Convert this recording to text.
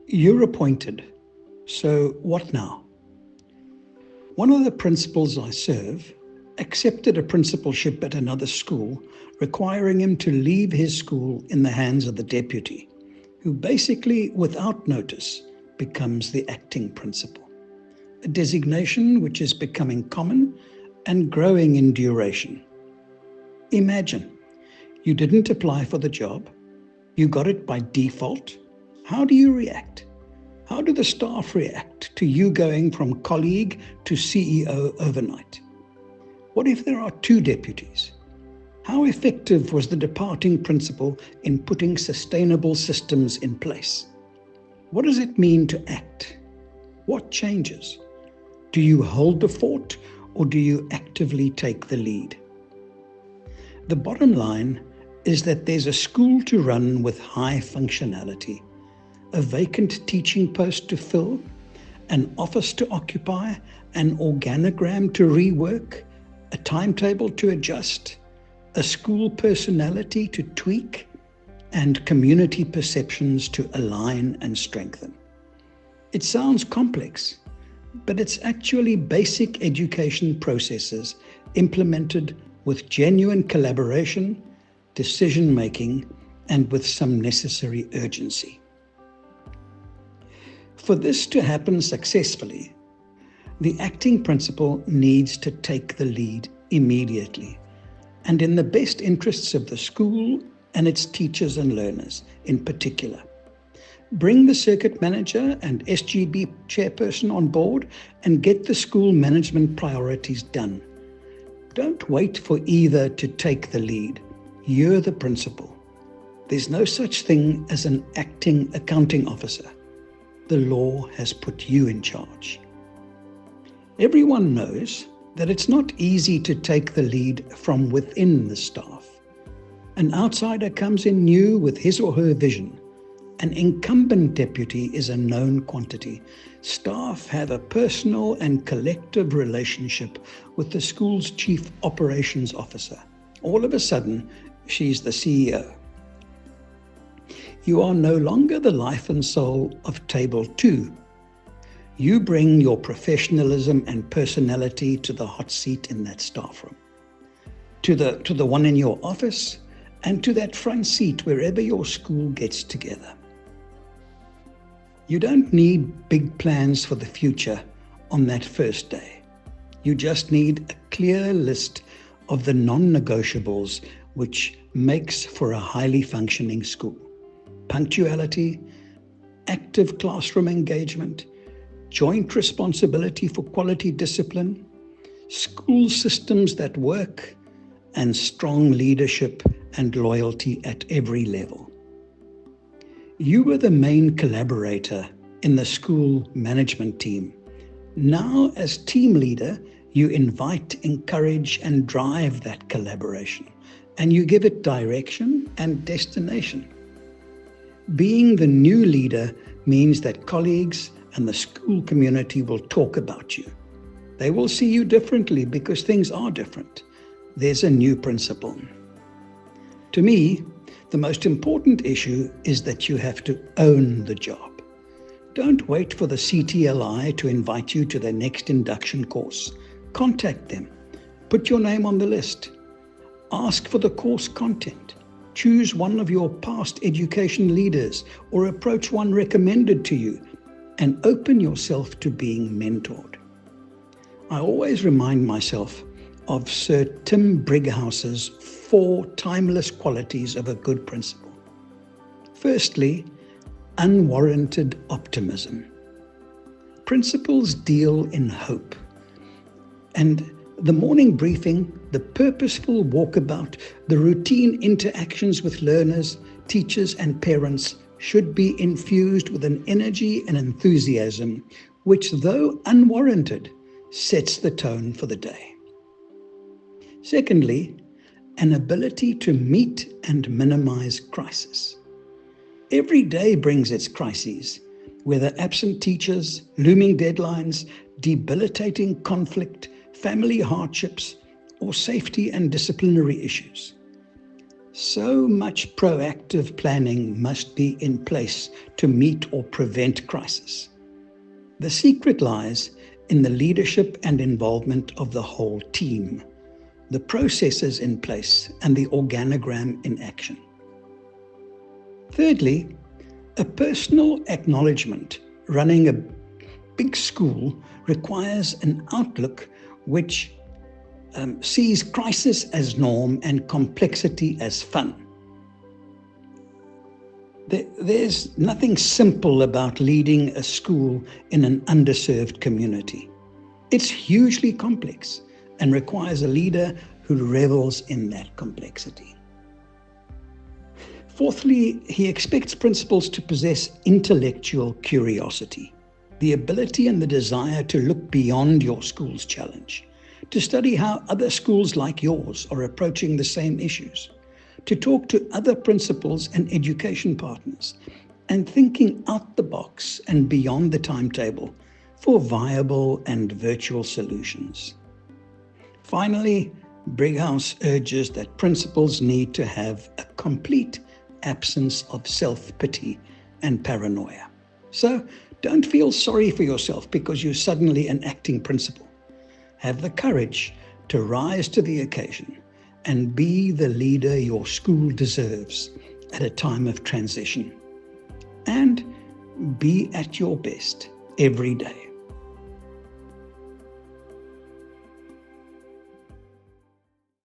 You're appointed. So what now? One of the principals I serve accepted a principalship at another school, requiring him to leave his school in the hands of the deputy, who basically, without notice, becomes the acting principal. A designation which is becoming common and growing in duration. Imagine, you didn't apply for the job, you got it by default. How do you react? How do the staff react to you going from colleague to CEO overnight? What if there are two deputies? How effective was the departing principal in putting sustainable systems in place? What does it mean to act? What changes? Do you hold the fort or do you actively take the lead? The bottom line is that there's a school to run with high functionality, a vacant teaching post to fill, an office to occupy, an organogram to rework, a timetable to adjust, a school personality to tweak, and community perceptions to align and strengthen. It sounds complex, but it's actually basic education processes implemented with genuine collaboration, decision-making, and with some necessary urgency. For this to happen successfully, the acting principal needs to take the lead immediately and in the best interests of the school and its teachers and learners in particular. Bring the circuit manager and SGB chairperson on board and get the school management priorities done. Don't wait for either to take the lead. You're the principal. There's no such thing as an acting accounting officer. The law has put you in charge. Everyone knows that it's not easy to take the lead from within the staff. An outsider comes in new with his or her vision. An incumbent deputy is a known quantity. Staff have a personal and collective relationship with the school's chief operations officer. All of a sudden, she's the CEO. You are no longer the life and soul of Table 2. You bring your professionalism and personality to the hot seat in that staff room, to the one in your office, and to that front seat wherever your school gets together. You don't need big plans for the future on that first day. You just need a clear list of the non-negotiables which makes for a highly functioning school. Punctuality, active classroom engagement, joint responsibility for quality discipline, school systems that work, and strong leadership and loyalty at every level. You were the main collaborator in the school management team. Now, as team leader, you invite, encourage, and drive that collaboration, and you give it direction and destination. Being the new leader means that colleagues and the school community will talk about you. They will see you differently because things are different. There's a new principal. To me, the most important issue is that you have to own the job. Don't wait for the CTLI to invite you to their next induction course. Contact them. Put your name on the list. Ask for the course content. Choose one of your past education leaders or approach one recommended to you and open yourself to being mentored. I always remind myself of Sir Tim Brighouse's 4 timeless qualities of a good principal. Firstly, unwarranted optimism. Principals deal in hope. And the morning briefing, the purposeful walkabout, the routine interactions with learners, teachers, and parents should be infused with an energy and enthusiasm which, though unwarranted, sets the tone for the day. Secondly, an ability to meet and minimize crisis. Every day brings its crises, whether absent teachers, looming deadlines, debilitating conflict, family hardships, or safety and disciplinary issues. So much proactive planning must be in place to meet or prevent crisis. The secret lies in the leadership and involvement of the whole team, the processes in place, and the organogram in action. Thirdly, a personal acknowledgement. Running a big school requires an outlook which sees crisis as norm and complexity as fun. There's nothing simple about leading a school in an underserved community. It's hugely complex and requires a leader who revels in that complexity. Fourthly, he expects principals to possess intellectual curiosity, the ability and the desire to look beyond your school's challenge, to study how other schools like yours are approaching the same issues, to talk to other principals and education partners, and thinking out the box and beyond the timetable for viable and virtual solutions. Finally, Brighouse urges that principals need to have a complete absence of self-pity and paranoia. So don't feel sorry for yourself because you're suddenly an acting principal. Have the courage to rise to the occasion and be the leader your school deserves at a time of transition. And be at your best every day.